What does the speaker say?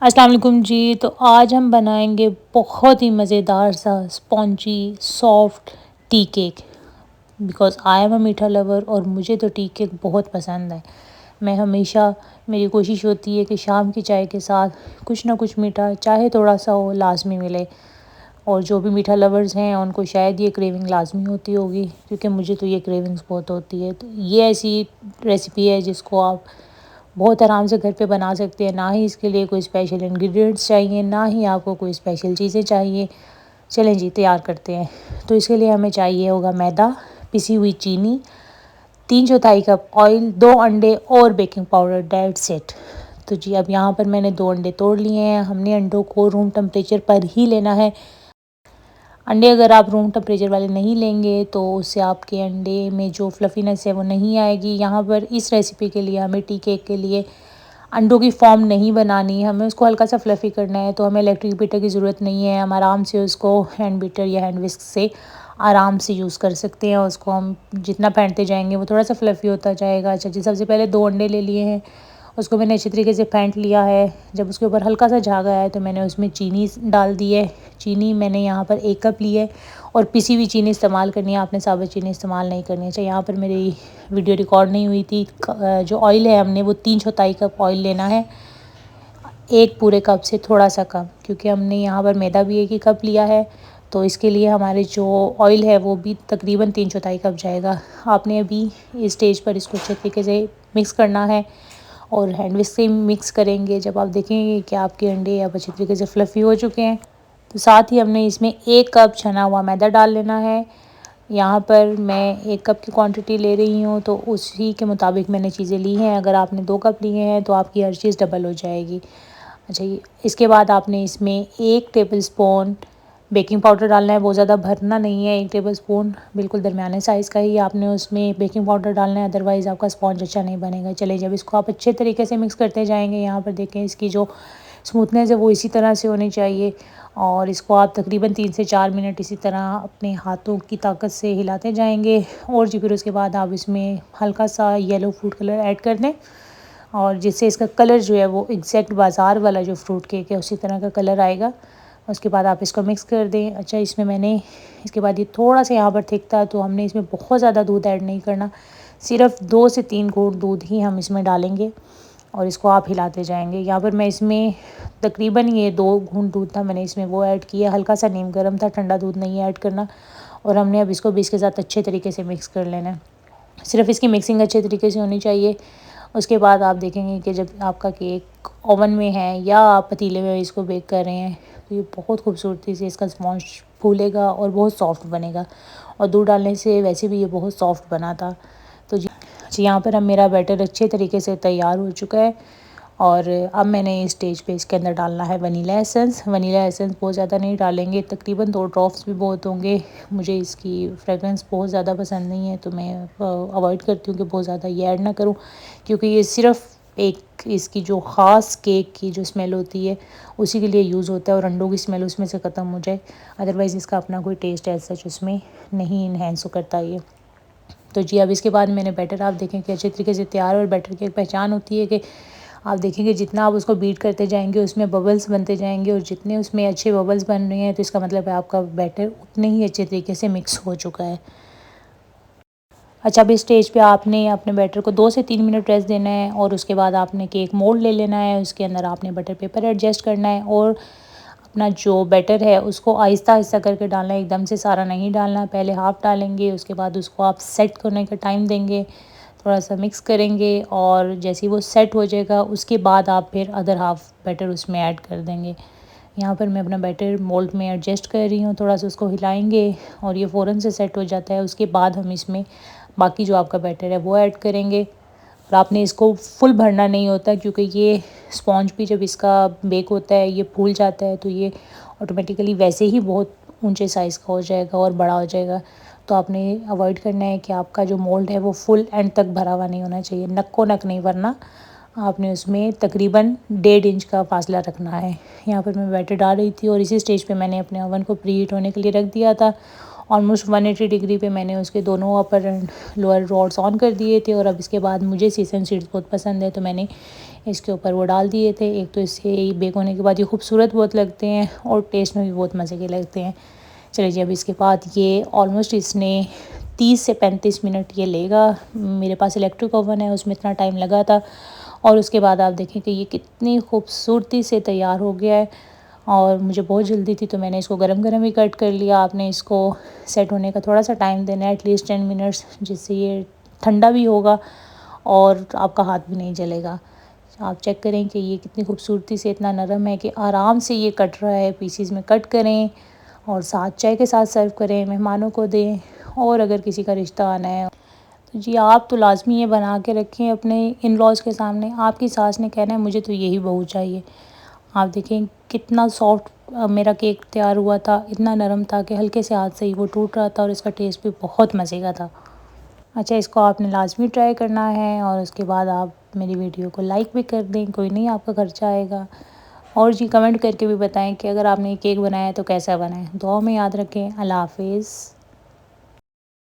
अस्सलाम वालेकुम जी। तो आज हम बनाएंगे बहुत ही मज़ेदार सा spongy soft tea cake. Because I am a मीठा लवर और मुझे तो टी केक बहुत पसंद है। मैं हमेशा मेरी कोशिश होती है कि शाम की चाय के साथ कुछ ना कुछ मीठा चाहे थोड़ा सा हो लाजमी मिले। और जो भी मीठा लवर्स हैं उनको शायद ये क्रेविंग लाजमी होती होगी, क्योंकि मुझे तो ये क्रेविंग्स बहुत होती है। तो ये ऐसी रेसिपी है जिसको आप बहुत आराम से घर पे बना सकते हैं। ना ही इसके लिए कोई स्पेशल इंग्रेडिएंट्स चाहिए, ना ही आपको कोई स्पेशल चीज़ें चाहिए। चलें जी, तैयार करते हैं। तो इसके लिए हमें चाहिए होगा मैदा, पिसी हुई चीनी, 3/4 कप ऑयल, 2 अंडे और बेकिंग पाउडर, दैट्स इट। तो जी अब यहाँ पर मैंने 2 अंडे तोड़ लिए हैं। हमने अंडों को रूम टेम्परेचर पर ही लेना है। अंडे अगर आप रूम टेम्परेचर वाले नहीं लेंगे तो उससे आपके अंडे में जो फ्लफ़ीनेस है वो नहीं आएगी। यहाँ पर इस रेसिपी के लिए हमें टी केक के लिए अंडों की फॉर्म नहीं बनानी, हमें उसको हल्का सा फ्लफ़ी करना है। तो हमें इलेक्ट्रिक बीटर की ज़रूरत नहीं है। हम आराम से उसको हैंड बीटर या हैंड विस्क से आराम से यूज़ कर सकते हैं। उसको हम जितना फेंटते जाएंगे वो थोड़ा सा फ्लफ़ी होता जाएगा। अच्छा जी, सबसे पहले 2 अंडे ले लिए हैं, उसको मैंने अच्छी तरीके से फेंट लिया है। जब उसके ऊपर हल्का सा झाग आया तो मैंने उसमें चीनी डाल दी है। चीनी मैंने यहाँ पर 1 कप ली है और पिसी हुई चीनी इस्तेमाल करनी है, आपने साबुत चीनी इस्तेमाल नहीं करनी है। अच्छा, यहाँ पर मेरी वीडियो रिकॉर्ड नहीं हुई थी। जो ऑयल है हमने वो 3/4 कप ऑयल लेना है, 1 पूरे कप से थोड़ा सा कम, क्योंकि हमने यहाँ पर मैदा भी 1 ही कप लिया है। तो इसके लिए हमारे जो ऑयल है वो भी तकरीबन 3/4 कप जाएगा। आपने अभी इस स्टेज पर इसको अच्छे तरीके से मिक्स करना है और हैंड विस्क से मिक्स करेंगे। जब आप देखेंगे कि आपके अंडे अब अच्छी तरीके से फ्लफ़ी हो चुके हैं तो साथ ही हमने इसमें 1 कप छना हुआ मैदा डाल लेना है। यहाँ पर मैं 1 कप की क्वांटिटी ले रही हूँ, तो उसी के मुताबिक मैंने चीज़ें ली हैं। अगर आपने 2 कप लिए हैं तो आपकी हर चीज़ डबल हो जाएगी। अच्छा, ये इसके बाद आपने इसमें 1 टेबलस्पून बेकिंग पाउडर डालना है। बहुत ज़्यादा भरना नहीं है, 1 टेबलस्पून बिल्कुल दरमियाने साइज़ का ही आपने उसमें बेकिंग पाउडर डालना है, अदरवाइज़ आपका स्पॉन्ज अच्छा नहीं बनेगा। चलिए, जब इसको आप अच्छे तरीके से मिक्स करते जाएंगे, यहाँ पर देखें इसकी जो स्मूथनेस है वो इसी तरह से होनी चाहिए। और इसको आप तकरीबन 3 से 4 मिनट इसी तरह अपने हाथों की ताकत से हिलाते जाएंगे। और जी फिर उसके बाद आप इसमें हल्का सा येलो फूड कलर ऐड कर दें, और जिससे इसका कलर जो है वो एग्जैक्ट बाज़ार वाला जो फ्रूट केक है उसी तरह का कलर आएगा। उसके बाद आप इसको मिक्स कर दें। अच्छा, इसमें मैंने इसके बाद ये थोड़ा सा यहाँ पर थिक था तो हमने इसमें बहुत ज़्यादा दूध ऐड नहीं करना, सिर्फ 2 से 3 घूंट दूध ही हम इसमें डालेंगे और इसको आप हिलाते जाएंगे। यहाँ पर मैं इसमें तकरीबन ये 2 घूंट दूध था, मैंने इसमें वो ऐड किया। हल्का सा नीम गर्म था, ठंडा दूध नहीं ऐड करना। और हमने अब इसको भी इसके साथ अच्छे तरीके से मिक्स कर लेना है। सिर्फ इसकी मिक्सिंग अच्छे तरीके से होनी चाहिए। उसके बाद आप देखेंगे कि जब आपका केक ओवन में है या आप पतीले में इसको बेक कर रहे हैं तो ये बहुत खूबसूरती से इसका स्पॉन्ज फूलेगा और बहुत सॉफ्ट बनेगा। और दूध डालने से वैसे भी ये बहुत सॉफ्ट बना था। तो जी यहाँ पर अब मेरा बैटर अच्छे तरीके से तैयार हो चुका है। और अब मैंने इस स्टेज पे इसके अंदर डालना है वनीला एसेंस। वनीला एसेंस बहुत ज़्यादा नहीं डालेंगे, तकरीबन 2 ड्रॉप्स भी बहुत होंगे। मुझे इसकी फ्रेगरेंस बहुत ज़्यादा पसंद नहीं है तो मैं अवॉइड करती हूँ कि बहुत ज़्यादा ये ऐड ना करूँ, क्योंकि ये सिर्फ एक इसकी जो ख़ास केक की जो स्मेल होती है उसी के लिए यूज़ होता है और अंडों की स्मेल उसमें से ख़त्म हो जाए, अदरवाइज़ इसका अपना कोई टेस्ट एज सच उसमें नहीं इन्हेंस करता ये। तो जी अब इसके बाद मैंने बैटर आप देखें कि अच्छे तरीके से तैयार, और बैटर की एक पहचान होती है कि आप देखेंगे जितना आप उसको बीट करते जाएंगे उसमें बबल्स बनते जाएंगे, और जितने उसमें अच्छे बबल्स बन रहे हैं तो इसका मतलब है आपका बैटर उतने ही अच्छे तरीके से मिक्स हो चुका है। अच्छा, अब इस स्टेज पे आपने अपने बैटर को 2 से 3 मिनट रेस्ट देना है और उसके बाद आपने केक मोल्ड ले लेना है। उसके अंदर आपने बटर पेपर एडजस्ट करना है और अपना जो बैटर है उसको आहिस्ता आहिस्ता करके डालना है, एकदम से सारा नहीं डालना। पहले हाफ़ डालेंगे, उसके बाद उसको आप सेट करने का टाइम देंगे, थोड़ा सा मिक्स करेंगे और जैसे ही वो सेट हो जाएगा उसके बाद आप फिर अदर हाफ़ बैटर उसमें ऐड कर देंगे। यहाँ पर मैं अपना बैटर मोल्ड में एडजस्ट कर रही हूँ, थोड़ा सा उसको हिलाएंगे और ये फ़ौरन से सेट हो जाता है। उसके बाद हम इसमें बाकी जो आपका बैटर है वो ऐड करेंगे। और आपने इसको फुल भरना नहीं होता, क्योंकि ये स्पॉन्ज भी जब इसका बेक होता है ये फूल जाता है तो ये ऑटोमेटिकली वैसे ही बहुत ऊंचे साइज़ का हो जाएगा और बड़ा हो जाएगा। तो आपने अवॉइड करना है कि आपका जो मोल्ड है वो फुल एंड तक भरा हुआ नहीं होना चाहिए, नक्को नक नहीं भरना। आपने उसमें तकरीबन 1.5 इंच का फासला रखना है। यहाँ पर मैं बैटर डाल रही थी और इसी स्टेज पे मैंने अपने ओवन को प्री हीट होने के लिए रख दिया था ऑलमोस्ट 180 डिग्री पे मैंने उसके दोनों अपर एंड लोअर रॉड्स ऑन कर दिए थे। और अब इसके बाद मुझे सीसम सीड्स बहुत पसंद है तो मैंने इसके ऊपर वो डाल दिए थे। एक तो इससे बेक होने के बाद ये खूबसूरत बहुत लगते हैं और टेस्ट में भी बहुत मज़े के लगते हैं। चलिए जी, अब इसके बाद ये ऑलमोस्ट इसने 30 से 35 मिनट ये लेगा। मेरे पास इलेक्ट्रिक ओवन है, उसमें इतना टाइम लगा था। और उसके बाद आप देखें कि ये कितनी खूबसूरती से तैयार हो गया है। और मुझे बहुत जल्दी थी तो मैंने इसको गरम गरम ही कट कर लिया। आपने इसको सेट होने का थोड़ा सा टाइम देना है, एटलीस्ट 10 मिनट्स, जिससे ये ठंडा भी होगा और आपका हाथ भी नहीं जलेगा। आप चेक करें कि ये कितनी खूबसूरती से इतना नरम है कि आराम से ये कट रहा है। पीसीज में कट करें और साथ चाय के साथ सर्व करें, मेहमानों को दें, और अगर किसी का रिश्ता आना है तो जी आप तो लाज़मी ये बना के रखें अपने इन लॉज़ के सामने। आपकी सास ने कहना है मुझे तो यही बहू चाहिए। आप देखें कितना सॉफ्ट मेरा केक तैयार हुआ था, इतना नरम था कि हल्के से हाथ से ही वो टूट रहा था और इसका टेस्ट भी बहुत मज़े का था। अच्छा, इसको आपने लाज़मी ट्राई करना है और उसके बाद आप मेरी वीडियो को लाइक भी कर दें, कोई नहीं आपका खर्चा आएगा। और जी कमेंट करके भी बताएं कि अगर आपने ये केक बनाया है तो कैसा बना है। दुआ में याद रखें। अल्लाह हाफ़िज़।